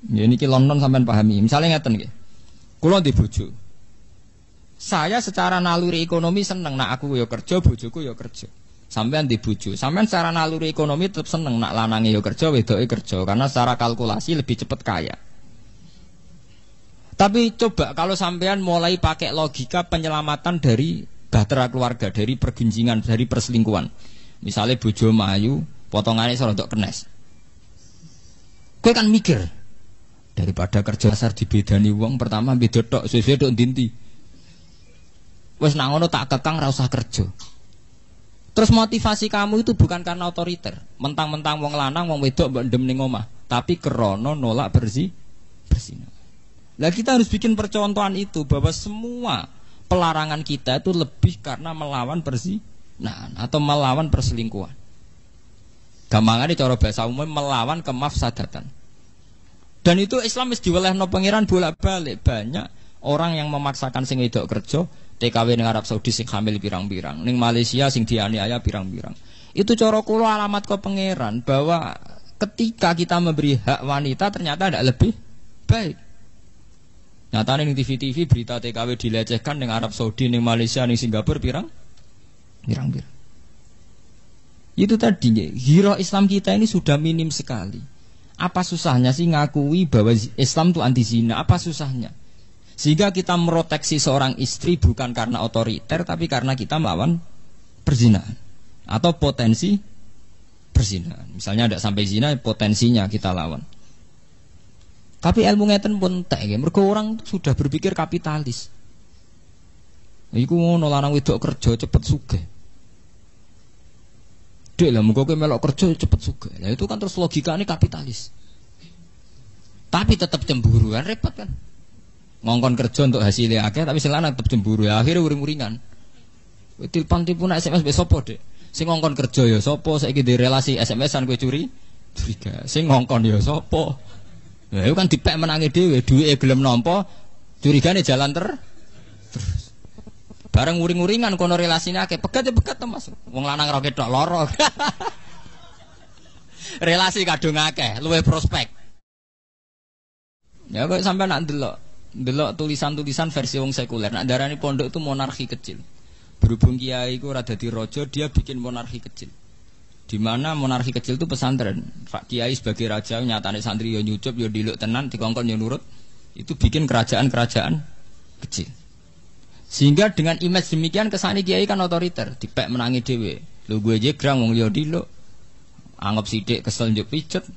Ya niki London sampean pahami. Misalnya ngeten nggih. Kula di bojo. Saya secara naluri ekonomi seneng nak aku ya kerja, bojoku ya kerja. Sampean di bojo. Sampean secara naluri ekonomi tetap seneng nak lanange ya kerja, wedoke kerja karena secara kalkulasi lebih cepat kaya. Tapi coba kalau sampean mulai pakai logika penyelamatan dari bahtera keluarga, dari pergunjingan, dari perselingkuhan. Misalnya bojo mayu, potongannya serodok kenes. Kowe kan mikir daripada kerja dasar dibedani wong pertama beda tok, suwe-suwe tok ndinti. Wes nang ngono tak kekang ra usah kerja. Terus motivasi kamu itu bukan karena otoriter, mentang-mentang wong lanang wong wedok mbok ndem ning omah, tapi krana nolak berzina. Lah kita harus bikin percontohan itu bahwa semua pelarangan kita itu lebih karena melawan perzinahan atau melawan perselingkuhan. Gampangane cara bahasa umum melawan kemafsadatan. Dan itu Islam wis diwelehno pangeran bolak-balik. Banyak orang yang memaksakan sing wedok kerja, TKW ning Arab Saudi sing hamil pirang-pirang, ning Malaysia sing dianiaya pirang-pirang. Itu cara kula alamat ke pangeran bahwa ketika kita memberi hak wanita ternyata tidak lebih baik. Nyatane ning TV-TV berita TKW dilecehkan ning Arab Saudi, ning Malaysia, ning Singapura pirang-pirang. Itu tadi hero Islam kita ini sudah minim sekali. Apa susahnya sih ngakui bahwa Islam itu anti zina? Apa susahnya? Sehingga kita meroteksi seorang istri bukan karena otoriter, tapi karena kita melawan perzinahan atau potensi perzinahan. Misalnya tidak sampai zina, potensinya kita lawan. Tapi ilmu ngeten pun entek nggih. Mergo orang sudah berpikir kapitalis. Iku ngono lanang wedok kerja cepet sugih. Dek lah muga kowe melok kerja cepet sugih. Lah itu kan terus logikane kapitalis. Tapi tetap cemburu kan repot kan. Ngongkon kerja untuk hasilnya akeh tapi sing lanang tetep cemburu. Ya akhirnya uring-uringan. Telepon tipu nak SMS mbek sapa, Dek? Sing ngongkon kerja ya sapa? Saiki di relasi SMS-an kowe curiga. Sing ngongkon ya sapa? Ya itu kan dipek menangi dhewe, duwike gelem nampa, curigane jalan terus. Bareng uring-uringan kono relasine akeh, pegat ya pegat to Mas. Wong lanang ra ketok lara. Relasi kadung akeh, luwih prospek. Ya kok sampai nak ndelok tulisan-tulisan versi wong sekuler. Nak darani pondok itu monarki kecil. Berhubung kiai iku ora dadi raja, dia bikin monarki kecil. Di mana monarki kecil itu pesantren. Pak Kiai sebagai raja nyatane santri yo nyucup yo diluk tenan dikongkon yo nurut. Itu bikin kerajaan-kerajaan kecil. Sehingga dengan image demikian kesane Kiai kan otoriter, dipek menangi dhewe. Lho gue jegrang wong yo diluk. Anggap sithik kesel njuk pijet.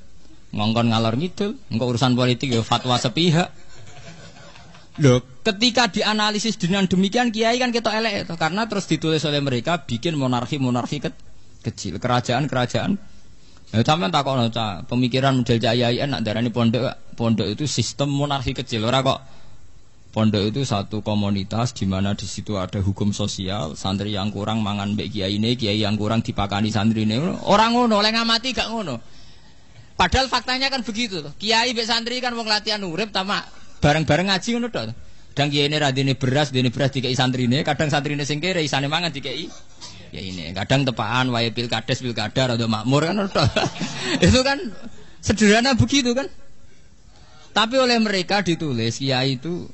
Ngongkon ngalor ngidul, engko urusan politik yo fatwa sepihak. Lho, ketika dianalisis dengan demikian Kiai kan ketok elek itu karena terus ditulis oleh mereka bikin monarki kecil, kerajaan. Ya sampean takono cah, pemikiran model CIAIN nak darani pondok itu sistem monarki kecil. Ora kok pondok itu satu komunitas di mana di situ ada hukum sosial, santri yang kurang mangan mbek kiai yang kurang dipakani santrine. Ora ngono, oleh ngamati gak ngono. Padahal faktanya kan begitu loh. Kiai mbek santri kan wong latihan urip tamak bareng-bareng ngaji ngono tok. Kadang kiai ini radine beras dikei santrine, kadang santrine sing kere isane mangan dikei ya ini, kadang tepaan wae pilkada atau makmur kan itu kan sederhana begitu kan. Tapi oleh mereka ditulis kiai itu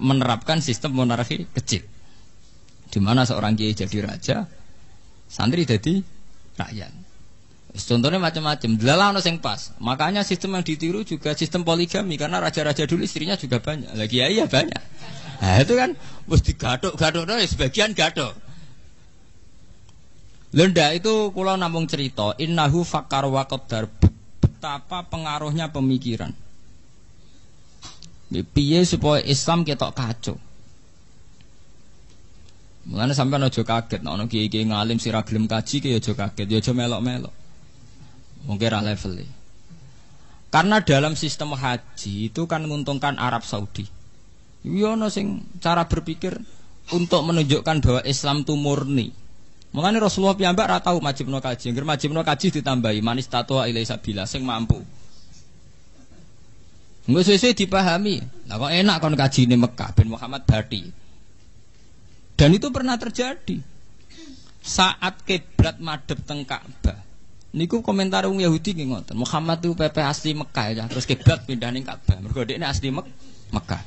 menerapkan sistem monarki kecil di mana seorang kiai jadi raja, santri jadi rakyat. Contohnya macam-macam, delalah ono sing pas. Makanya sistem yang ditiru juga sistem poligami karena raja-raja dulu istrinya juga banyak. Lagi kiai ya banyak. Nah itu kan wis digathuk-gathuk sebagian gathuk. Lenda itu kula namung cerita innahu fakar wa qaddar, betapa pengaruhnya pemikiran. Piye supaya Islam ketok kacau. Mulane sampean aja kaget nek ana kiai-kiai ngalim sira gelem kaji ki aja kaget, ya aja melok-melok. Mungkin ra level. Karena dalam sistem haji itu kan menguntungkan Arab Saudi. Yo ono sing cara berpikir untuk menunjukkan bahwa Islam itu murni. Mulane Rasulullah piyambak ra tau majibno kaji, ngger majibno kaji ditambahi manis tatwa ilai sabila sing mampu. Engko suwe-suwe dipahami. Lah kok enak kon kaji ning Mekah ben Muhammad Bati. Dan itu pernah terjadi. Saat kiblat madhep teng Ka'bah, Niku komentar wong Yahudi nggih ngoten. Muhammad itu pepe asli Mekah ya, terus kiblat pindah ning Ka'bah. Mergo dekne asli Mekah.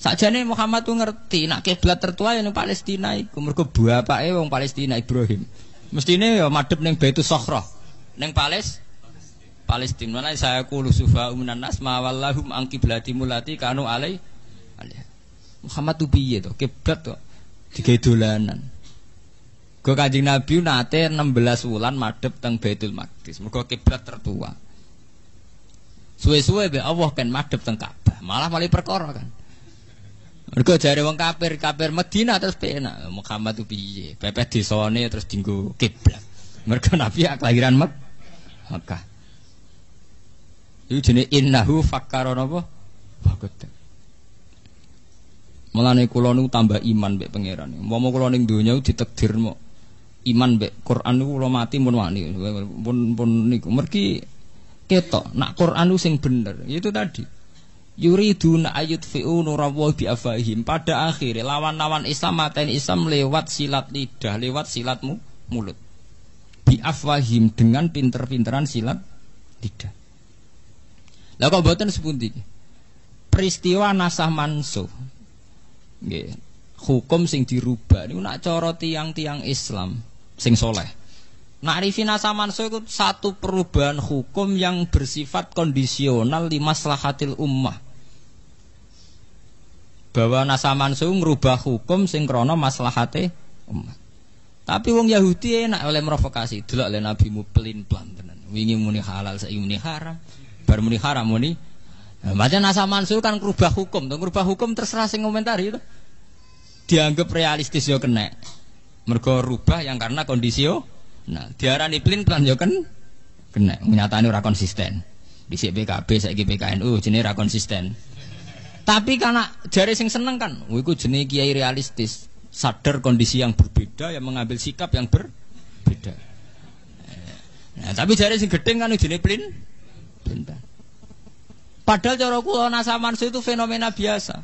Sakjane Muhammad tuh ngerti nak kiblat tertua yang Palestina iku mergo bapake wong Palestina Ibrahim. Mestine ya madhep ning Baitus Sahrah. Ning Palestina. Mana saya qulu sufa minan nas ma wallahum an qiblati mulati kanu alai. Muhammad tuh piye to? Kiblat to digawe dolanan. Go Kanjeng Nabi nate 16 wulan madhep teng Baitul Maqdis. Mergo kiblat tertua. Suwe-suwe be Allah kan madhep teng Ka'bah. Malah perkara kan. Mergo jare wong kafir Madinah terus penak. Muhammad tuh piye? Pepet desane terus dienggo kiblat. Mergo Nabi kelahiran Mekah. Iku jenenge innahu fakkara napa? Bagot. Mulane kula niku tambah iman mbek pangeran. Umpama kula ning donya ditakdirno iman mbek Quran niku kula mati mun wani. Pun niku mergi ketok nak Quran sing bener. Itu tadi. Yuriduna ayutfi'u nurallahi bi afahim. Pada akhirnya lawan-lawan Islam mateni Islam lewat silat lidah, lewat silat mulut. Bi afahim dengan pinter-pinteran silat lidah. Lah kok mboten sepundi iki? Peristiwa nasah mansuh. Nggih. Hukum sing dirubah niku nak cara tiang-tiang Islam sing soleh. Na'rifi nasah mansuh itu satu perubahan hukum yang bersifat kondisional li maslahatil ummah. Bahwa nasah mansuh ngrubah hukum sing krana maslahate ummah. Tapi wong Yahudi enak oleh provokasi, delok le nabimu pelin-pelan tenan. Wingi muni halal saiki muni haram. Bar muni haram muni. Macam nasah mansuh kan ngrubah hukum, to ngrubah hukum terserah sing komentari itu. Dianggap realistis yo kena. Mergo rubah yang karena kondisio. Nah, diarani pelin-pelan yo kan kena. Nyatane ora konsisten. Dhisik PKB saiki PKNU jenenge ora konsisten. Tapi karena jare sing seneng kan, iku jenenge kiai realistis, sadar kondisi yang berbeda yang mengambil sikap yang berbeda. Nah, tapi jare sing gedeng kan jenenge pelin-pelan. Padahal cara kula nasah mansuh itu fenomena biasa.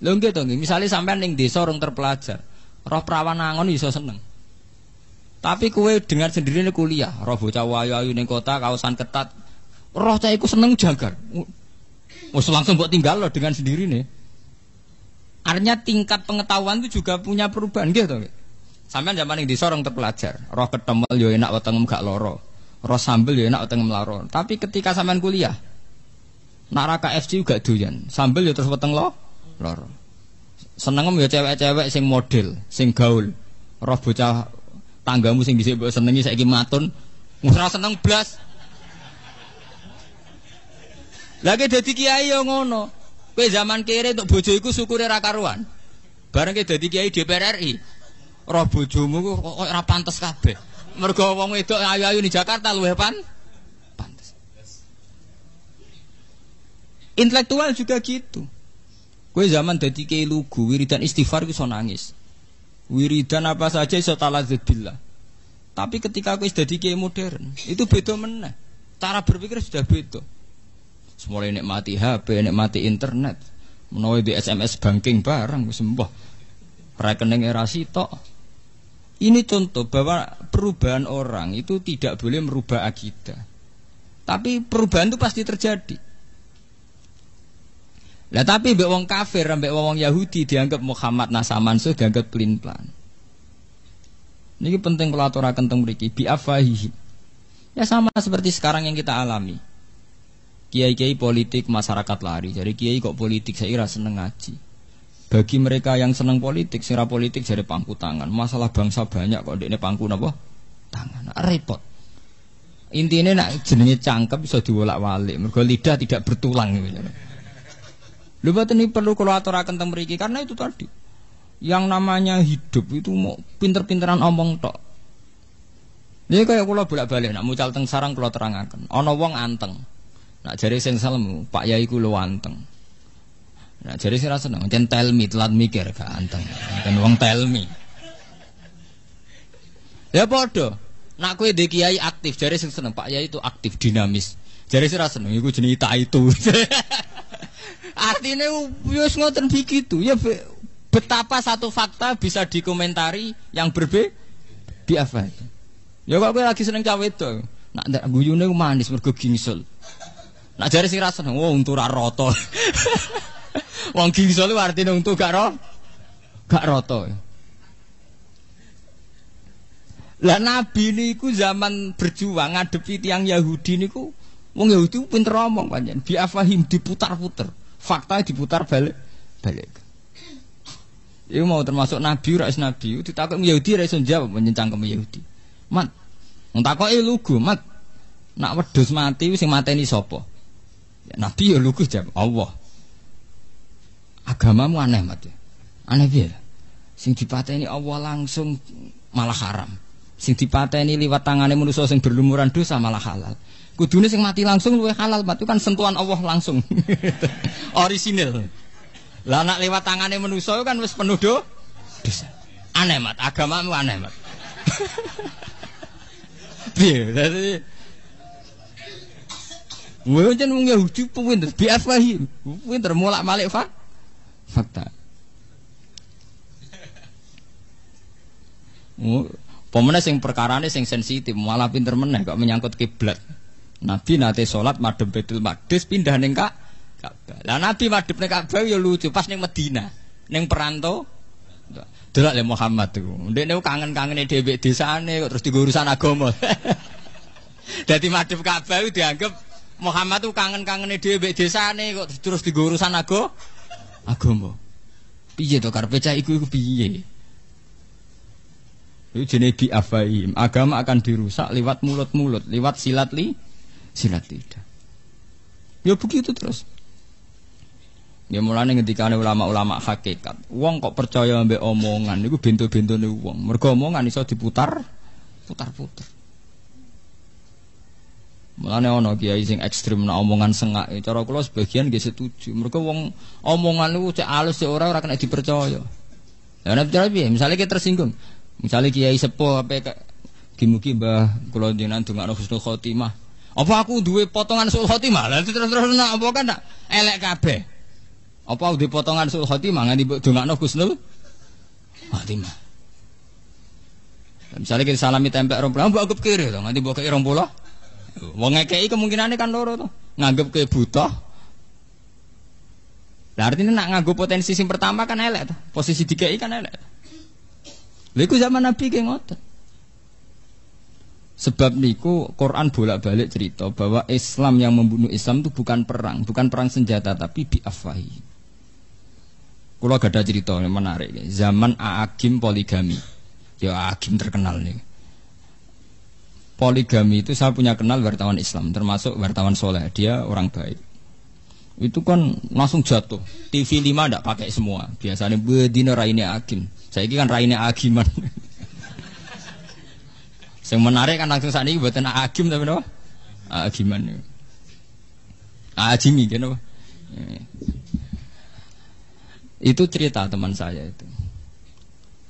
Lho nggih to nggih, misale sampean ning desa urung terpelajar, roh prawan angon iso seneng. Tapi kowe dengar sendiri kuliah, roh bocah wayu-ayu ning kota kaosan ketat, roh cah iku seneng jagar. Wes langsung mbok tinggal loh dengan sendiri nih. Artinya tingkat pengetahuan itu juga punya perubahan gitu. Sampean zaman ning desa orang terpelajar, roh ketemel yo enak weteng gak loro. Roh sambel yo enak weteng meloro. Tapi ketika sampean kuliah, nak ra KFC juga doyan. Sambel yo terus weteng loro. Senengem yo cewek-cewek sing model, sing gaul. Roh bocah tanggamu sing dhisik mbok senengi saiki matun, ora seneng blas. Lagi dadi kiai yo ngono. Kowe zaman kere untuk bojo iku syukure ra karuan. Bareng ke dadi kiai DPR RI. Roh bojomu kok ora pantes kabeh. Mergo wong wedok ayu-ayu di Jakarta luwih pantes. Intelektual juga gitu. Kowe zaman dadi kiai lugu, wiridan istighfar iso nangis. Wiridan apa saja iso taladzud billah. Tapi ketika kowe dadi kiai modern, itu beda meneh. Cara berpikir sudah beda. Semula nikmati HP, nikmati internet, menawa di SMS banking barang wis mbah. Rekening era sitok. Ini contoh bahwa perubahan orang itu tidak boleh merubah akidah. Tapi perubahan itu pasti terjadi. Lah tapi mbek wong kafir, mbek wong Yahudi dianggap Muhammad nasah mansuh dianggap pelin-pelan. Niki penting kula aturaken teng mriki bi afahihi. Ya sama seperti sekarang yang kita alami. Kiai-kiai politik masyarakat lari. Jadi kiai kok politik saya kira seneng ngaji. Bagi mereka yang seneng politik, sira politik jadi pangku tangan. Masalah bangsa banyak kok dekne pangku napa? Tangan. Repot. Intinya nak jenenge cangkep bisa diwolak-walik. Mergo lidah tidak bertulang gitu. Lha boten iki perlu kula aturaken teng mriki karena itu tadi. Yang namanya hidup itu mau pinter-pinteran omong tok. Ini kayak kula bolak-balik nak mucal teng sarang kula terangaken. Ana wong anteng. Nak jari sing salemu, Pak Yai ku lu anteng. Nak jari sing ra seneng, jan tell me telat mikir gak anteng. Kan wong tell me. Ya padha. Nak kowe ndek kiai aktif, jari sing seneng Pak Yai itu aktif, dinamis. Jari sing ra seneng iku jenenge tak itu. Artinya wis ngoten begitu. Ya betapa satu fakta bisa dikomentari yang berbeda. Biasa. Ya kok kowe lagi seneng cah wedok. Nak ndak guyune manis mergo gingsul. Nak jare sing rasane untu ra rata. Wong gingsul ku artine untu gak rata. Lah Nabi niku zaman berjuang ngadepi tiyang Yahudi niku wong Yahudi pinter omong pancen. Biafahim diputar-putar. Fakta diputar balik. Iku mau termasuk Nabi ora is Nabi. Ditakok Yahudi ra iso jawab menyangkem Yahudi. Mat, wong takoke lugu, Mat. Nak wedhus mati sing mateni sapa? Ya, Nabi ya lugu jawab, Allah. Agamamu aneh, Mat. Aneh piye? Sing dipateni Allah langsung malah haram. Sing dipateni liwat tangane manusa sing berlumuran dosa malah halal. Kudune sing mati langsung luwih halal, Mat. Itu kan sentuhan Allah langsung. Orisinil. Lah nak lewat tangane manusa kan wis penuh dosa. Aneh, Mat. Agamamu aneh, Mat. Piye? Dadi wong wong Yahudi pinter biafahi. Pinter molak-malik fakta. Pemene sing perkarane sing sensitif malah pinter meneh kok menyangkut kiblat. Nabi nate salat madhep Baitul Maqdis pindah ning Ka'bah. Lah Nabi madhep ning Ka'bah ya lucu pas ning Madinah, ning perantau. Delok le Muhammad iku. Ndekne kangen-kangene dhewe desane kok terus digo urusan agama. Dadi madhep Ka'bah itu dianggap Muhammad tuh kangen-kangene dhewe desane kok terus digo urusan agama. Piye to karepe cah iku piye? Itu jenis bi'afaim. Agama akan dirusak lewat mulut-mulut, lewat silat lidah. Ya begitu terus. Ya mulane ngendikane ulama-ulama hakikat, wong kok percaya mbek omongan niku bento-bentone wong. Mergo omongan iso diputar. Mulane ana kiai sing ekstrem nek omongan sengak. Cara kula sebagian nggih setuju. Mergo wong omongan niku cek alus cek ora kena dipercaya. Lah nek piye? Misale kita tersinggung. Misale kiai sepuh apa mugi Mbah kula jenengan dongakno husnul khotimah. Apa aku duwe potongan husnul khotimah? Lah terus nak apa kan tak elek kabeh. Apa duwe potongan husnul khotimah nganti mbok dongakno husnul khotimah. Misale kita salami tempel 20, mbok anggap kiri to, nganti mbok kei 20. Wong ngekeki kemungkinane kan loro to. Nganggep ke buta. Lah artinya nak nganggo potensi sing pertama kan elek to. Posisi dikeki kan elek. Lha iku zaman Nabi ki ngoten. Sebab niku Quran bolak-balik cerita bahwa Islam yang membunuh Islam itu bukan perang senjata tapi bi'afwahi. Kula gadah cerita yang menarik. Zaman A'agim poligami. Ya A'agim terkenal nih. Poligami itu saya punya kenal wartawan Islam, termasuk wartawan soleh. Dia orang baik. Itu kan langsung jatuh. TV 5 ndak pakai semua. Biasanya bedino raine A'agim. Saya ini kan raine A'agiman. Yang menarik kan langsung saat ini buatan A'agim tapi apa? A'agiman. A'agimi kan apa? Itu cerita teman saya itu.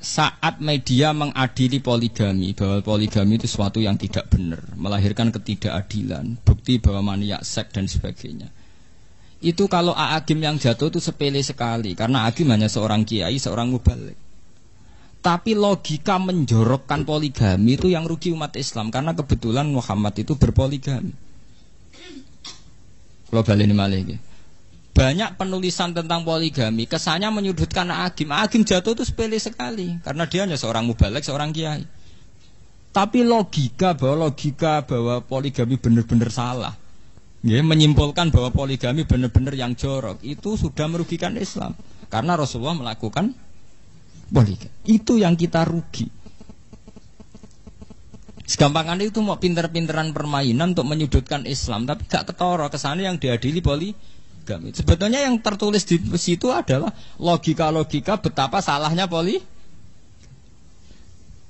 Saat media mengadili poligami, bahwa poligami itu sesuatu yang tidak benar, melahirkan ketidakadilan, bukti bahwa maniak seks dan sebagainya. Itu kalau A'agim yang jatuh itu sepele sekali, karena A'agim hanya seorang kiai, seorang mubalik. Tapi logika menjorokkan poligami itu yang rugi umat Islam, karena kebetulan Muhammad itu berpoligami. Kalau balik ini malah ini. Banyak penulisan tentang poligami kesannya menyudutkan A'agim. A'agim jatuh itu sepele sekali karena dia hanya seorang mubalek, seorang kiai. Tapi logika bahwa poligami benar-benar salah, ya, menyimpulkan bahwa poligami benar-benar yang jorok, itu sudah merugikan Islam karena Rasulullah melakukan poligami. Itu yang kita rugi. Segampangan itu mau pinter-pinteran permainan untuk menyudutkan Islam, tapi gak ketara kesannya yang diadili poligami. Sebetulnya yang tertulis di situ adalah logika-logika betapa salahnya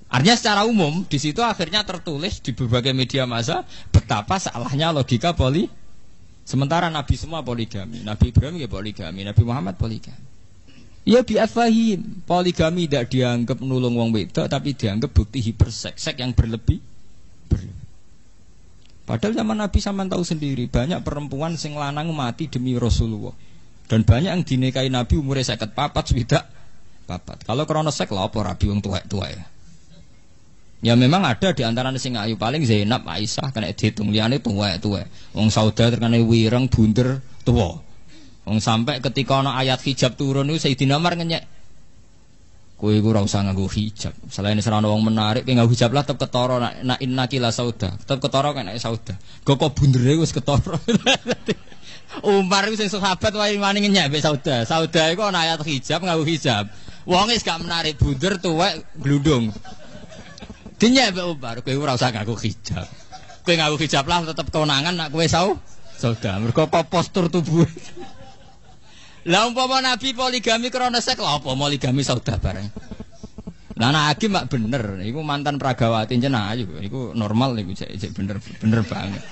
Artinya secara umum di situ akhirnya tertulis di berbagai media massa betapa salahnya logika Sementara Nabi semua poligami, Nabi Ibrahim ya poligami, Nabi Muhammad poligami. Ya bi'afahim, poligami tidak dianggap nulung wong wedok tapi dianggap bukti hiperseks yang berlebih. Padahal zaman Nabi sampean tahu sendiri, banyak perempuan sing lanang mati demi Rasulullah. Dan banyak yang dinikahi Nabi umurnya 54 sudah papat. Kalau krana seks lha apa rabi wong tuwek-tuwek. Ya memang ada di antara sing ayu paling Zainab, Aisyah kena dihitung liyane tuwek. Wong Sauda terkene wireng bunder tuwa. Wong sampai ketika ana ayat hijab turun niku Sayyidina Umar ngenyek. Kowe iku ora usah nganggo hijab. Selain serana wong menarik kowe nganggo hijab lah tetep ketara nak innaki la Sauda. Tetep ketara kena Sauda. Kok bundere wis ketara. Umar iku sing sahabat wae wani ngenyek mbek Sauda. Sauda iku ana ayat hijab nganggo hijab. Wong wis gak menarik bunder tuwek glundung. Dinyek mbek Umar, kowe ora usah nganggo hijab. Kowe nganggo hijab lah tetep kewenangan nak kowe Sauda. Mergo apa postur tubuh. Lah umpama Nabi poligami krana seks lha apa poligami Sauda bareng. Lah anak Hakim mak bener, iku mantan Pragawati jeneng ayu, iku normal iku cek bener banget.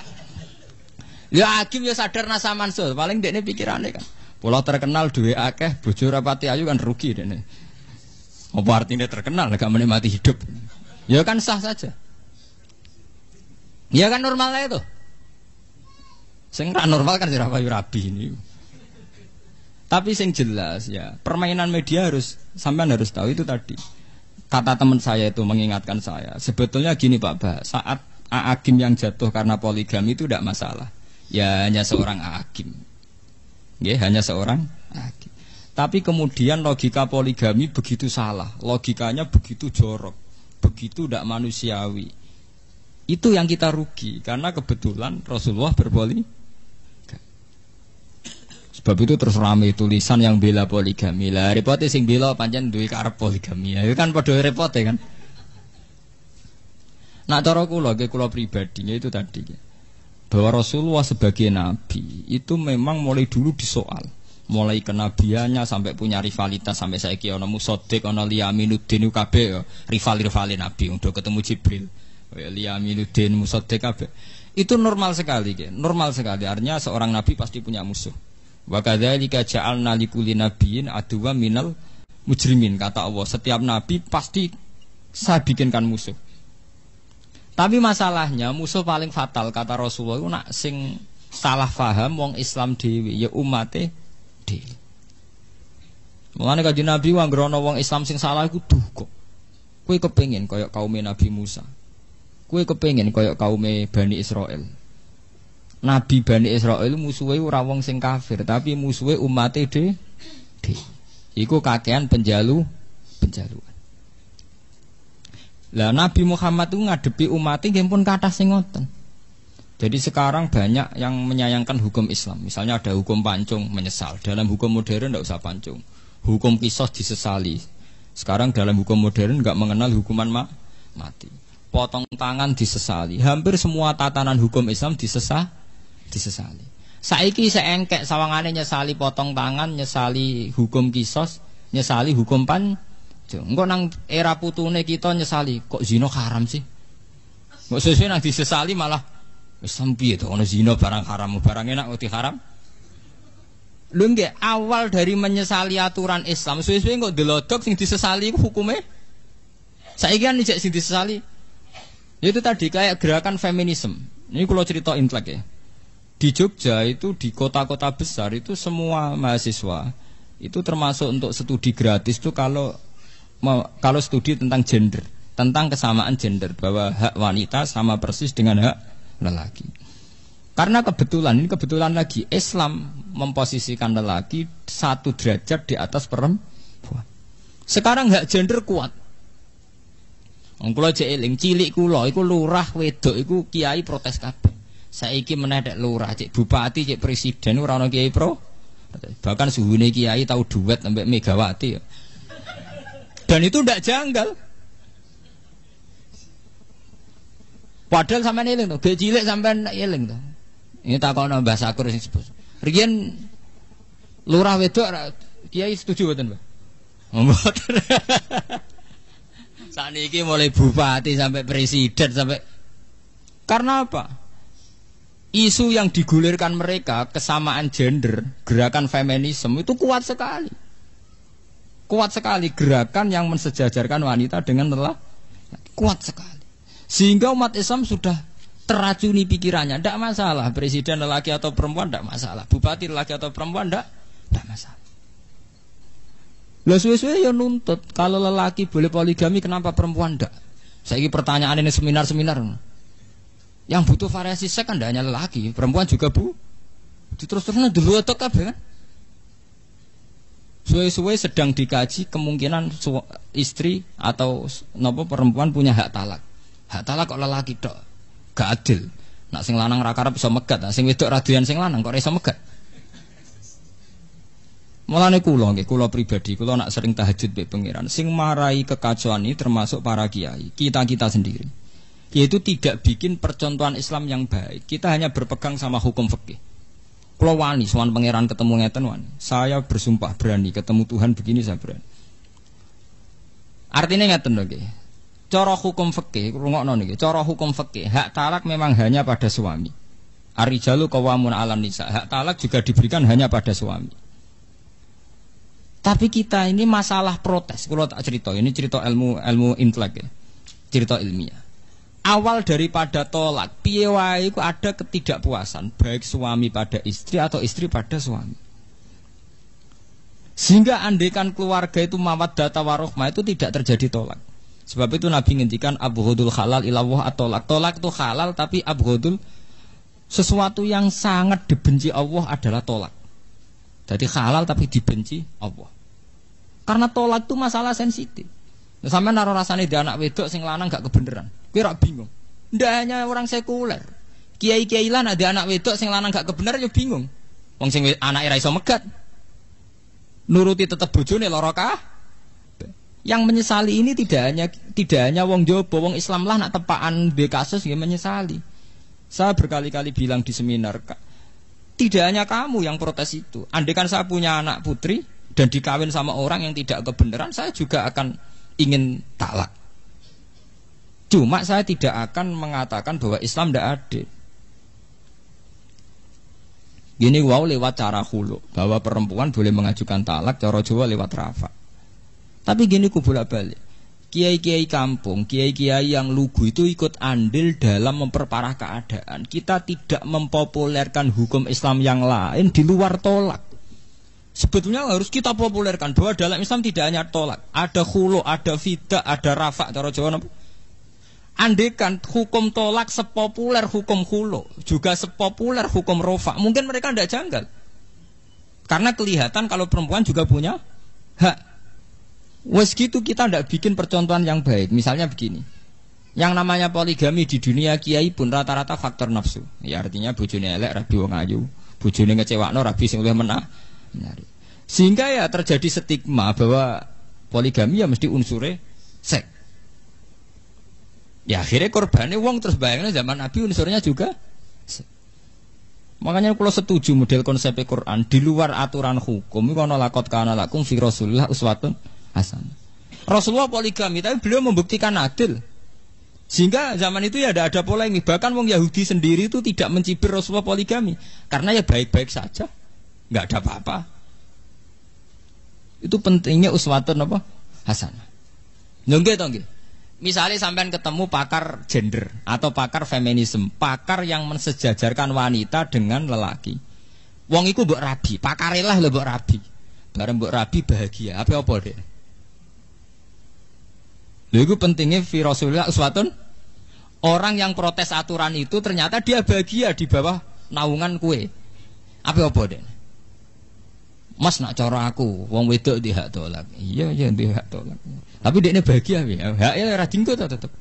Ya Hakim ya sadar nasa mansul, paling dekne pikirane kan. Pulau terkenal duwe akeh, bojo rapati ayu kan rugi dekne. Apa artinya terkenal gak menikmati hidup? Ya kan sah saja. Ya kan normal aja tuh. Sing ra normal kan ora payu rabi ini. Tapi sing jelas ya, permainan media sampean harus tahu itu tadi. Kata teman saya itu mengingatkan saya. Sebetulnya gini Pak Bah, saat Hakim yang jatuh karena poligami itu tidak masalah. Ya hanya seorang hakim. Ya, hanya seorang hakim. Tapi kemudian logika poligami begitu salah, logikanya begitu jorok, begitu tidak manusiawi. Itu yang kita rugi karena kebetulan Rasulullah berpoligami. Sebab itu terus rame tulisan yang bela poligami. Lah repotnya sing bela pancen duwe karep poligami. Ya kan padha repote kan. Nah cara kula pribadinya itu tadi bahwa Rasulullah sebagai nabi itu memang mulai dulu disoal. Mulai kenabiannya sampai punya rivalitas sampai saiki ana Musaddiq ana Liyaminuddin kabeh rival-rivalin nabi untuk ketemu Jibril. Liyaminuddin Musaddiq kabeh. Itu normal sekali, normal sekali. Artinya seorang nabi pasti punya musuh. Wa kadzalika ja'alna likulli nabiyyin aduwwan minal mujrimin, kata Allah. Setiap nabi pasti saya bikinkan musuh. Tapi masalahnya musuh paling fatal kata Rasulullah itu nak sing salah faham wong Islam dhewe ya umate dhewe. Mulane kanjeng Nabi wanggrono wong Islam sing salah iku duka. Kowe kepengin kaya kaum Nabi Musa. Kowe kepengin kaya kaum Bani Israel. Nabi Bani Israel musuhe ora wong sing kafir, tapi musuhe umate dhewe. Iku kakean penjaluan. Lah Nabi Muhammad itu ngadepi umat nggih pun kathah sing ngoten. Jadi sekarang banyak yang menyayangkan hukum Islam. Misalnya ada hukum pancung menyesal. Dalam hukum modern tidak usah pancung. Hukum qisas disesali. Sekarang dalam hukum modern enggak mengenal hukuman mati. Potong tangan disesali. Hampir semua tatanan hukum Islam disesali. Saiki seengkek sawangane nyesali potong tangan, nyesali hukum qisas, nyesali hukum engko nang era putune kita nyesali kok zina haram sih. Kok sesuk nang disesali malah wis piye to ana zina barang haram, barang enak kok diharam. Lho nggih awal dari menyesali aturan Islam, suwe-suwe kok delodok sing disesali iku hukume. Saiki kan sing disesali. Itu tadi kayak gerakan feminisme. Ini kalau cerita intelek ya. Di Jogja itu di kota-kota besar itu semua mahasiswa itu termasuk untuk studi gratis itu kalau studi tentang gender, tentang kesamaan gender, bahwa hak wanita sama persis dengan hak lelaki. Karena kebetulan lagi Islam memposisikan lelaki 1 derajat di atas perempuan. Sekarang hak gender kuat. Wong kula jek eling cilik kula iku lurah wedok iku kiai protes kabeh. Saiki menedek lurah, cek bupati, cek presiden ora ana kiai pro. Bahkan suhune kiai tahu duet sampai Megawati ya. Dan itu tidak janggal. Padahal sampean eling to, ge cilik sampean eling to. Ini takono Mbah Sakur sing sebut. Riyen lurah wedok kiai setuju mboten, Mbah? Mboten. Saniki mulai bupati sampai presiden sampai karena apa? Isu yang digulirkan mereka kesamaan gender, gerakan feminisme itu kuat sekali. Kuat sekali gerakan yang mensejajarkan wanita dengan lelaki. Kuat sekali. Sehingga umat Islam sudah teracuni pikirannya. Tidak masalah presiden lelaki atau perempuan, tidak masalah. Bupati lelaki atau perempuan, tidak masalah. Lah suwe-suwe ya nuntut kalau lelaki boleh poligami kenapa perempuan tidak? Saiki pertanyaan ini seminar-seminar. Yang butuh variasi seks kan tidak hanya lelaki, perempuan juga bu. Terus-terusnya dulu atau kabeh kan? Suwe-suwe sedang dikaji kemungkinan istri atau nopo perempuan punya hak talak. Hak talak kok lelaki tok, gak adil. Nak sing lanang ra karep iso megat, nak sing wedok radian sing lanang kok iso megat. Mulane kula nggih, kula pribadi, kula nak sering tahajud mbek pangeran. Sing marai kekacauan ini termasuk para kiai, kita-kita sendiri. Yaitu tidak bikin percontohan Islam yang baik. Kita hanya berpegang sama hukum fikih. Kula wani sowan pangeran ketemu ngeten wani. Saya bersumpah berani ketemu Tuhan begini saya berani. Artinya ngeten lho nggih. Cara hukum fikih, rungokno niki. Cara hukum fikih, hak talak memang hanya pada suami. Ar-rijalu qawwamun 'alan nisa. Hak talak juga diberikan hanya pada suami. Tapi kita ini masalah protes. Kalau tak cerita, ini cerita ilmu intelek ya. Cerita ilmiah. Awal daripada tolak, piye wae iku ada ketidakpuasan baik suami pada istri atau istri pada suami. Sehingga andaikan keluarga itu mawaddah warahmah itu tidak terjadi tolak. Sebab itu Nabi ngendikan abghadul halal ilallah at-tolak. Tolak itu halal tapi abghadul sesuatu yang sangat dibenci Allah adalah tolak. Jadi halal tapi dibenci Allah. Karena tolak itu masalah sensitif. Nah, sampai naruh rasanya di anak wedok sing lanang gak kebeneran. Kira bingung. Ndak hanya orang sekuler. Kiai-kiai lan ada anak wedok sing lanang gak kebeneran yo bingung. Wong sing anake ra iso megat. Nuruti tetep bojone lara kah? Yang menyesali ini tidak hanya wong Jawa, wong Islam lah nak tepaan be kasus nggih menyesali. Saya berkali-kali bilang di seminar, tidak hanya kamu yang protes itu. Andaikan saya punya anak putri dan dikawin sama orang yang tidak kebenaran, saya juga akan ingin talak. Cuma saya tidak akan mengatakan bahwa Islam tidak adil. Gini wow lewat cara hulu, bahwa perempuan boleh mengajukan talak, cara Jawa lewat rafa. Tapi gini ku bolak-balik. Kiai-kiai kampung, kiai-kiai yang lugu itu ikut andil dalam memperparah keadaan. Kita tidak mempopulerkan hukum Islam yang lain di luar tolak. Sebetulnya harus kita populerkan bahwa dalam Islam tidak hanya tolak, ada khulu, ada fidah, ada rafa. Cara Jawa apa? Andekan hukum tolak sepopuler hukum khulu, juga sepopuler hukum rafa, mungkin mereka tidak janggal. Karena kelihatan kalau perempuan juga punya hak. Wes gitu kita tidak bikin percontohan yang baik. Misalnya begini, yang namanya poligami di dunia kiai pun rata-rata faktor nafsu. Ya artinya bojone elek rabi wong ayu, bojone ngecewakno rabi sing luwih menah. Sehingga ya terjadi stigma bahwa poligami ya mesti unsure seks. Ya akhirnya korbannya wong terus bayangnya zaman Nabi unsurnya juga seks. Makanya kalau setuju model konsep Quran di luar aturan hukum, itu ana laqad kana lakum fi Rasulillah uswatun hasan. Rasulullah poligami, tapi beliau membuktikan adil. Sehingga zaman itu ya ada polemik. Bahkan wong Yahudi sendiri itu tidak mencibir Rasulullah poligami, karena ya baik-baik saja, nggak ada apa-apa. Itu pentingnya uswatun apa? Hasanah. Nggih to nggih. Misalnya sampean ketemu pakar gender atau pakar feminisme, pakar yang mensejajarkan wanita dengan lelaki. Wong iku mbok rabi, pakarilah lho mbok rabi. Bareng mbok rabi bahagia. Apa deh? Lha iku pentingnya fi Rasulillah uswatun. Orang yang protes aturan itu ternyata dia bahagia di bawah naungan kue. Apa deh? Mas nak cara aku, wong wedok di hak tolak. Iya di hak tolak. Tapi dia bahagia ya. Haknya ora dinggo tetep.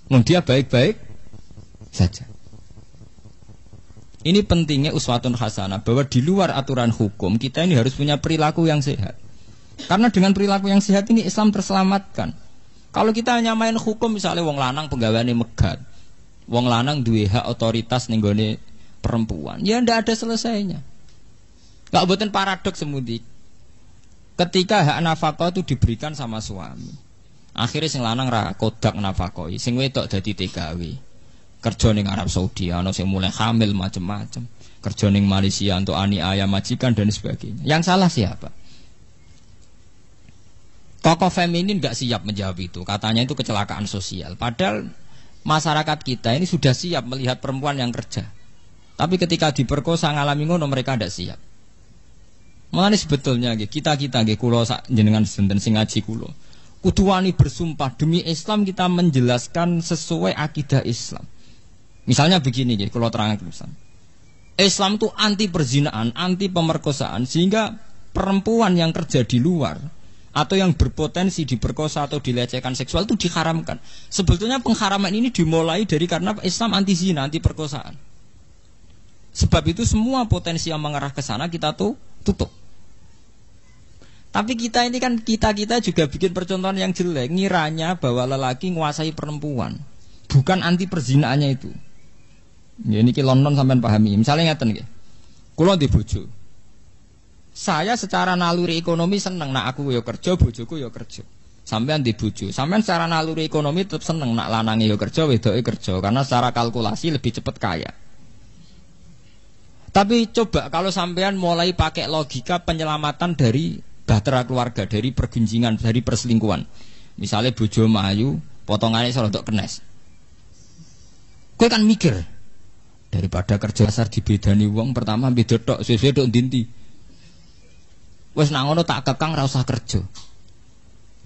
Wong dia baik-baik saja. Ini pentingnya uswatun hasanah, bahwa di luar aturan hukum kita ini harus punya perilaku yang sehat. Karena dengan perilaku yang sehat ini Islam terselamatkan. Kalau kita hanya main hukum, misalnya wong lanang penggaweane megat, wong lanang duwe hak otoritas ning gone perempuan, ya ndak ada selesainya. Enggak mboten paradoks semudi. Ketika hak nafkah itu diberikan sama suami, akhirnya sing lanang ra kodak nafkahi, sing wedok dadi TKW. Kerja ning Arab Saudi, ana sing mulai hamil macam-macam. Kerja ning Malaysia untuk aniaya majikan dan sebagainya. Yang salah siapa? Tokoh feminin nggak siap menjawab itu. Katanya itu kecelakaan sosial. Padahal masyarakat kita ini sudah siap melihat perempuan yang kerja. Tapi ketika diperkosa ngalami ngono mereka tidak siap. Mulane sebetulnya kita kulo jenengan senten sing ngaji kulo Kudu wani bersumpah demi Islam kita menjelaskan sesuai akidah Islam. Misalnya begini nggih, kula terangkan Islam. Islam itu anti perzinaan, anti pemerkosaan, sehingga perempuan yang kerja di luar atau yang berpotensi diperkosa atau dilecehkan seksual itu diharamkan. Sebetulnya pengharaman ini dimulai dari karena Islam anti zina, anti perkosaan. Sebab itu semua potensi yang mengarah ke sana kita tuh tutup. Tapi kita ini kan kita juga bikin percontohan yang jelek, ngiranya bahwa lelaki menguasai perempuan, bukan anti perzinaannya itu. Ya ini London sampean pahami. Misalnya ngeten nggih. Kula di bojo. Saya secara naluri ekonomi seneng nak aku yo kerja, bojoku yo kerja. Sampean di bojo. Sampean secara naluri ekonomi tetap seneng nak lanange yo kerja, wedoke kerja karena secara kalkulasi lebih cepat kaya. Tapi coba kalau sampean mulai pakai logika penyelamatan dari bahtera keluarga, dari pergunjingan, dari perselingkuhan. Misalnya bojo mayu, potongannya rodok kenes. Kowe kan mikir, daripada kerja dasar dibedani wong pertama beda tok, suwe-suwe tok ndinti. Wes nang ngono tak kekang ora usah kerja.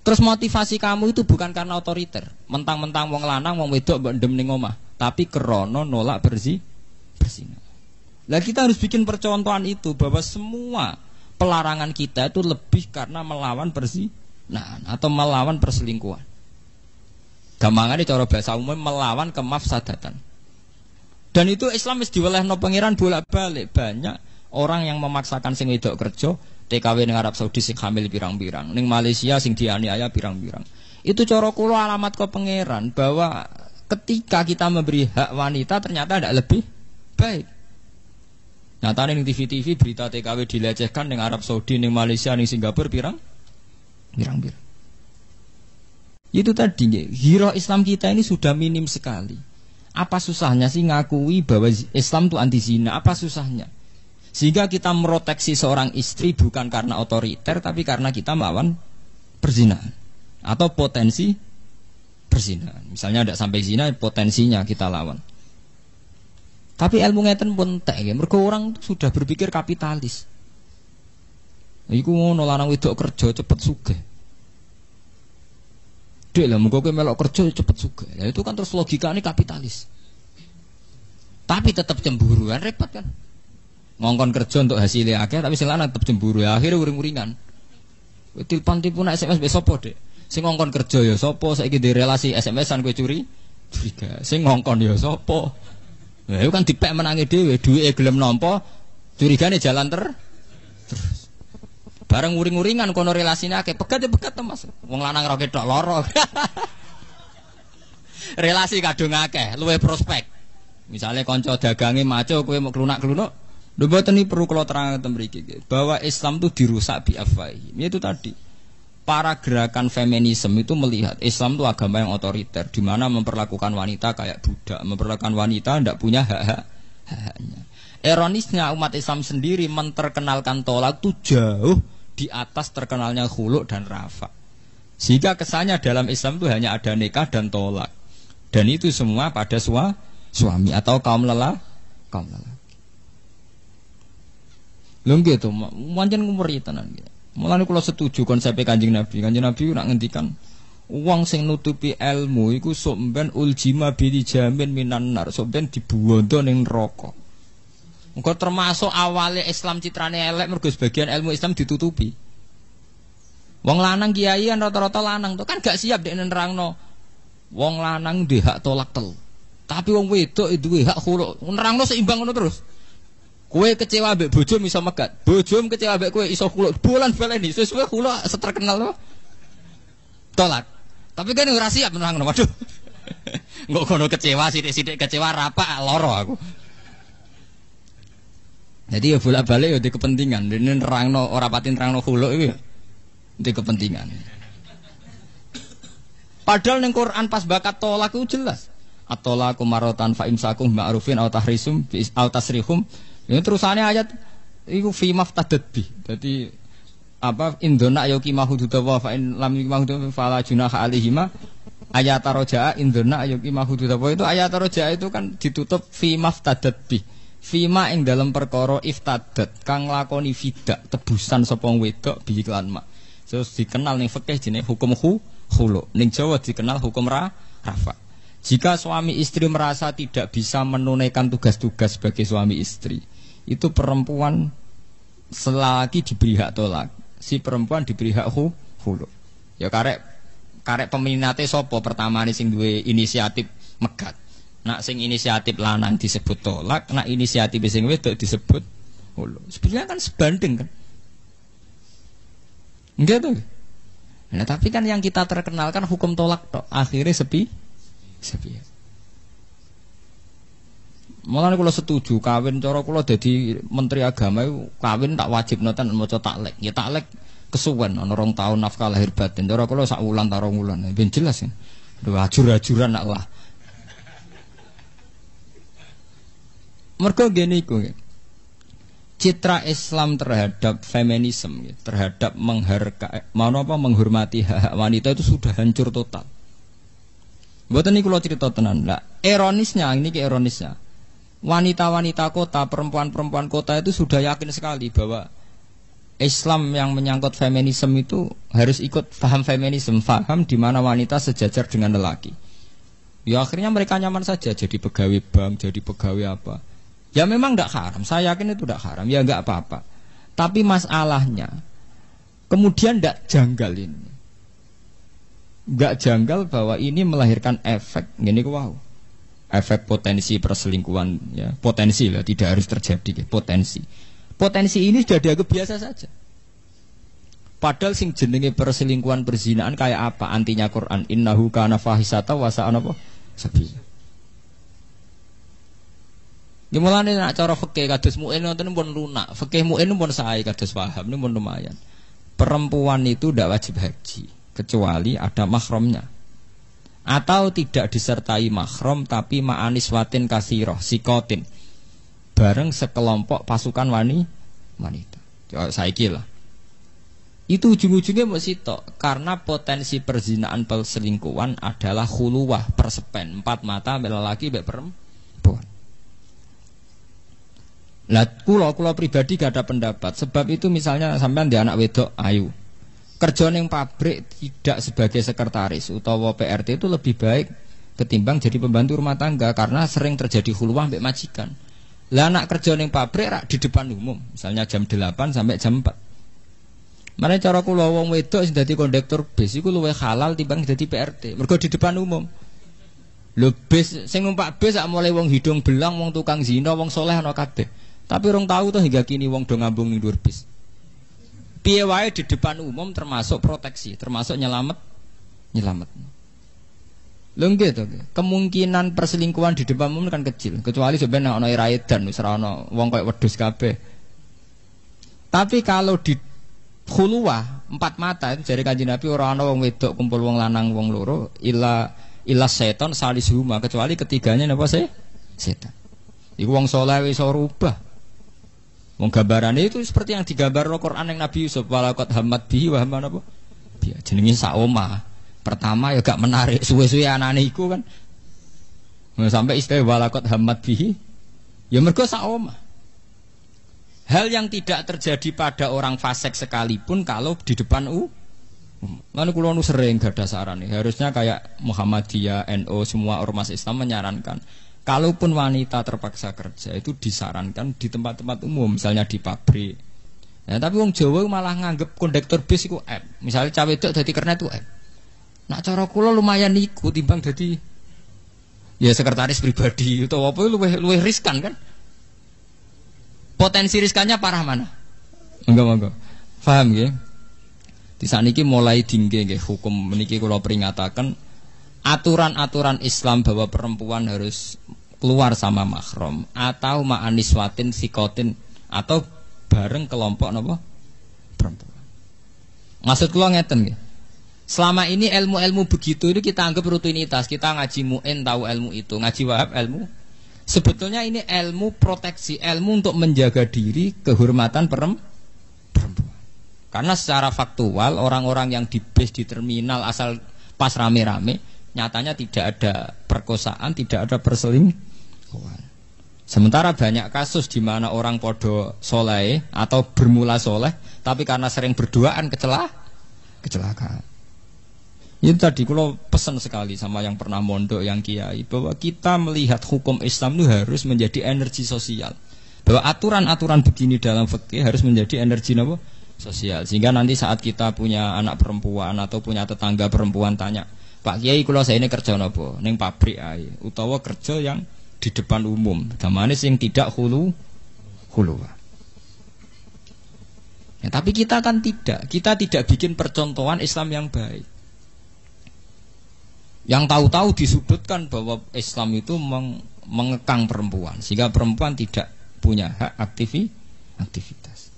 Terus motivasi kamu itu bukan karena otoriter, mentang-mentang wong lanang wong wedok mbok ndem ning omah, tapi krana nolak berzina. Lah kita harus bikin percontohan itu bahwa semua pelarangan kita itu lebih karena melawan perzinahan atau melawan perselingkuhan. Gampangane cara bahasa umum melawan kemafsadatan. Dan itu Islam wis diwelehno pangeran bolak-balik. Banyak orang yang memaksakan sing wedok kerja, TKW ning Arab Saudi sing hamil pirang-pirang, ning Malaysia sing dianiaya pirang-pirang. Itu cara kula alamat ke pangeran bahwa ketika kita memberi hak wanita ternyata tidak lebih baik. Nyatane ning TV-TV berita TKW dilecehkan ning Arab Saudi, ning Malaysia, ning Singapura pirang-pirang. Itu tadi hero Islam kita ini sudah minim sekali. Apa susahnya sih ngakui bahwa Islam itu anti zina? Apa susahnya? Sehingga kita meroteksi seorang istri bukan karena otoriter, tapi karena kita melawan perzinahan atau potensi perzinahan. Misalnya tidak sampai zina, potensinya kita lawan. Tapi ilmu ngeten pun entek ya. Mergo orang sudah berpikir kapitalis. Iku ngono lanang wedok kerja cepet sugih. Dek lah muga kowe melok kerja cepet sugih. Ya itu kan terus logikane kapitalis. Tapi tetap cemburu kan repot kan. Ngongkon kerja untuk hasilnya akeh tapi sing lanang tetep cemburu ya akhirnya uring-uringan. Kowe tilpon-tilpon SMS mbek sapa, Dek? Sing ngongkon kerja ya sapa? Saiki di relasi SMS-an kowe curiga. Sing ngongkon ya sapa? Ya itu kan dipek menangi dhewe, duwike gelem nampa, curigane jalan terus. Bareng uring-uringan kono relasine akeh, pegat ya pegat to Mas. Wong lanang ra ketok lara. Relasi kadung akeh, luwih prospek. Misale kanca dagange maco kowe mau klunak-klunuk, lho mboten iki perlu kula terangaken mriki bahwa Islam itu dirusak bi afwahi. Itu tadi. Para gerakan feminisme itu melihat Islam itu agama yang otoriter, di mana memperlakukan wanita kayak budak, memperlakukan wanita tidak punya hak-haknya. Ironisnya umat Islam sendiri menterkenalkan tolak itu jauh di atas terkenalnya khulu dan rafa. Sehingga kesannya dalam Islam itu hanya ada nikah dan tolak, dan itu semua pada suami atau kaum lelaki. Lho nggih to, pancen ngumuri tenan nggih. Mulane kula setuju konsep Kanjeng Nabi. Kanjeng Nabi nak ngendikan wong sing nutupi ilmu iku sok ben uljima bi jamin minan nar, sok ben dibuwondo ning neraka. Engko termasuk awale Islam citrane elek mergo sebagian ilmu Islam ditutupi. Wong lanang kiai kan rata-rata lanang to kan gak siap dek nerangno. Wong lanang ndek hak tolak telu. Tapi wong wedok duwe hak khulu. Nerangno seimbang ngono terus. Kowe kecewa mbek bojo iso megat. Bojom kecewa mbek kowe iso khulu. Bulan-baleni sesuai khulu seterkenal to. Tolak. Tapi kan ora siap nerangno. Waduh. Engko kono kecewa sithik-sithik kecewa rapak lara aku. Jadi ya bolak-balik ya di kepentingan. Dene nerangno ora pati nerangno khulu iki di kepentingan. Padahal ning Quran pas bakat tolak itu jelas. At-talaqu marratan fa imsakum ma'rufin aw tahrisum aw tasrihum. Ini terusannya ayat itu fi maftadat bi. Jadi apa indona yuqima hududallahi fa in lam yuqima hududallahi fala junaha alaihima. Ayat roja'a indona yuqima hududallahi itu ayat roja'a itu kan ditutup fi maftadat bi. Fima ing dalam perkara iftadat kang lakoni fidak tebusan sapa wedok bi iklan mak. Terus dikenal ning fikih jenenge hukum khulu. Ning Jawa dikenal hukum rafa. Jika suami istri merasa tidak bisa menunaikan tugas-tugas sebagai suami istri, itu perempuan selagi diberi hak tolak, si perempuan diberi hak khulu. Ya karek peminate sapa pertama nih sing duwe inisiatif megat. Nak sing inisiatif lanang disebut tolak, nak inisiatif sing wedok disebut khulu. Sebenarnya kan sebanding kan. Enggak tuh. Nah, tapi kan yang kita terkenalkan hukum tolak tok. Akhirnya sepi. Malah kalau setuju kawin cara kula dadi menteri agama kawin tak wajib noten maca taklek. Ya taklek kesuwen ana 2 tahun nafkah lahir batin. Cara kula sak wulan ta 2 wulan. Ben jelas ya. Aduh ajur-ajuran nak lah. Mergo ngene iku. Citra Islam terhadap feminisme, terhadap menghormati hak wanita itu sudah hancur total. Mboten niku kula cerita tenan. Lah, ironisnya wanita-wanita kota, perempuan-perempuan kota itu sudah yakin sekali bahwa Islam yang menyangkut feminisme itu harus ikut paham feminisme, paham di mana wanita sejajar dengan lelaki. Ya akhirnya mereka nyaman saja jadi pegawai bank, jadi pegawai apa. Ya memang tidak haram, saya yakin itu tidak haram, ya enggak apa-apa. Tapi masalahnya, kemudian tidak janggal ini. Enggak janggal bahwa ini melahirkan efek, gini wow. Efek potensi perselingkuhan, ya potensi lah, tidak harus terjadi, potensi. Potensi ini sudah dianggap biasa saja. Padahal sing jenenge perselingkuhan perzinaan kayak apa? Antinya Quran, innahu kana fahisata wa sa'a apa? Sabila. Gimana nih nak cara fikih kados mu'in nonton pun lunak, fikih mu'in pun sae kados paham ini pun lumayan. Perempuan itu tidak wajib haji kecuali ada mahramnya, atau tidak disertai mahram tapi ma'aniswatin kasiroh sikotin bareng sekelompok pasukan wanita. Saiki lah. Itu ujung-ujungnya mesti tok karena potensi perzinaan perselingkuhan adalah khuluwah persepen 4 mata lelaki mbek perempuan. Lah kula pribadi gak ada pendapat. Sebab itu misalnya sampean di anak wedok ayu. Kerja ning pabrik tidak sebagai sekretaris utawa PRT itu lebih baik ketimbang jadi pembantu rumah tangga karena sering terjadi khuluwah mbek majikan. Lah anak kerja ning pabrik rak di depan umum, misalnya jam 8 sampai jam 4. Mane cara kula wong wedok sing dadi kondektur bis iku luwih halal timbang dadi PRT. Mergo di depan umum. Lho bis sing numpak bis sak mulai wong hidung belang, wong tukang zina, wong soleh ana kabeh. Tapi orang tahu tuh hingga kini wong do ngambung ning dhuwur bis. Piye wae di depan umum termasuk proteksi, termasuk nyelamet. Lho nggih to. Kemungkinan perselingkuhan di depan umum kan kecil, kecuali sebenarnya ana ira edan wis ora ana wong koyo wedhus kabeh. Tapi kalau di khuluwah 4 mata jare Kanjeng Nabi ora ana wong wedok kumpul wong lanang wong loro illa seton salisuhuma kecuali ketiganya napa setan. Iku wong saleh wis ora rubah. Wong gambarane itu seperti yang digambar Al-Qur'an yang Nabi Yusuf walaqad hammat bihi wa hamman apa? Dia jenenge sak omah. Pertama ya gak menarik suwe-suwe anane iku kan. Sampai istilah walaqad hammat bihi ya mergo sak omah. Hal yang tidak terjadi pada orang fasik sekalipun kalau di depan lalu kula nu sering gadah saran nih. Harusnya kayak Muhammadiyah, NU semua ormas Islam menyarankan kalaupun wanita terpaksa kerja itu disarankan di tempat-tempat umum, misalnya di pabrik. Ya, tapi wong Jawa malah nganggep kondektur bis iku aib. Misalnya cawe wedok dadi kernet itu aib. Nak cara kula lumayan niku timbang dadi ya sekretaris pribadi utawa apa luwih riskan kan. Potensi riskannya parah mana? Enggak. Paham nggih? Di saniki mulai dingge nggih hukum meniki kula peringataken aturan-aturan Islam bahwa perempuan harus keluar sama mahram atau ma'aniswatin sikotin atau bareng kelompok napa perempuan. Maksud kula ngeten nggih. Selama ini ilmu-ilmu begitu itu kita anggap rutinitas. Kita ngaji mu'in tahu ilmu itu, ngaji wahab ilmu. Sebetulnya ini ilmu proteksi, ilmu untuk menjaga diri, kehormatan perempuan. Karena secara faktual orang-orang yang di base di terminal asal pas rame-rame nyatanya tidak ada perkosaan, tidak ada perselingkuhan. Sementara banyak kasus di mana orang podo soleh atau bermula soleh, tapi karena sering berduaan kecelakaan. Itu tadi kalau pesan sekali sama yang pernah mondok, yang kiai, bahwa kita melihat hukum Islam itu harus menjadi energi sosial. Bahwa aturan-aturan begini dalam fikih harus menjadi energi apa? Sosial. Sehingga nanti saat kita punya anak perempuan atau punya tetangga perempuan tanya, Pak Kiai, kalau saya ini kerja apa? Neng pabrik ae, utawa kerja yang di depan umum. Damane sing tidak hulu. Ya, tapi kita kan tidak. Kita tidak bikin percontohan Islam yang baik. Yang tahu-tahu disudutkan bahwa Islam itu mengekang perempuan, sehingga perempuan tidak punya hak aktivitas.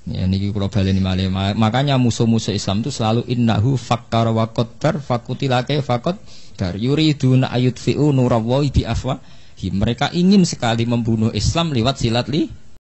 Ya niki kula baleni malih. Makanya musuh-musuh Islam itu selalu innahu fakkara wa qaddar fakutilake fakot dar yuriduna ayutfi'u nurallahi bi afwahihim. Mereka ingin sekali membunuh Islam lewat silat